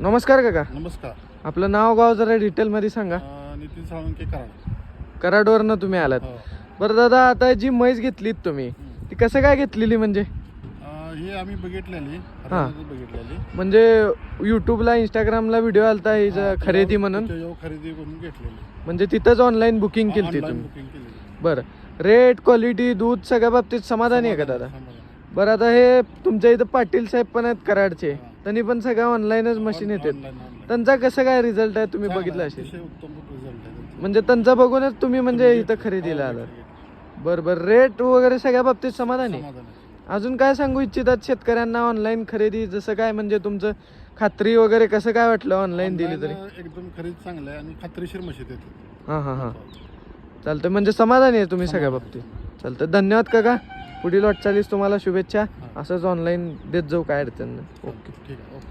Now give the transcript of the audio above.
नमस्कार काका. नमस्कार. आपलं नाव गाव जरा डिटेलमध्ये सांगा. नितीन साळुंके कराड. कराडवरनं तुम्ही आलात. हो. बरं दादा, आता जी म्हैस घेतलीत तुम्ही ती कसं काय घेतलेली म्हणजे? ही आम्ही बघितलेली, हां. बघितलेली. म्हणजे यूट्यूबला इंस्टाग्रामला व्हिडिओ आलता हिचं खरेदी म्हणून, खरेदी करून घेतलेली. म्हणजे तिथंच ऑनलाईन बुकिंग केली ऑनलाईन तुम्ही? बुकिंग केलेली. बरं, रेट क्वालिटी दूध सगळ्या बाबतीत समाधानी आहे का दादा? बरं, आता हे तुमच्या इथं पाटील साहेब पण आहेत कराडचे, त्यांनी पण सगळं ऑनलाईनच मशीन येतात. त्यांचा कसं काय रिझल्ट आहे तुम्ही बघितला असेल? उत्तम रिझल्ट आहे. म्हणजे त्यांचा बघूनच तुम्ही म्हणजे इथं खरेदीला आलात. बरं बरं, रेट वगैरे सगळ्या बाबतीत समाधानी? समाधान आहे. अजून काय सांगू इच्छितात शेतकऱ्यांना ऑनलाईन खरेदी जसं काय, म्हणजे तुमचं खात्री वगैरे कसं काय वाटलं ऑनलाईन दिली तरी? एकदम खरेदी चांगलं आहे आणि खात्रीशीर म्हशी देते. हां हां हां, चालतं, म्हणजे समाधानी आहे तुम्ही सगळ्या बाबतीत. चालतं, धन्यवाद काका. पुढील वाटचालीस तुम्हाला शुभेच्छा. असंच ऑनलाईन देत जाऊ, काय अडचण नाही. ओके. ठीक आहे. ओके.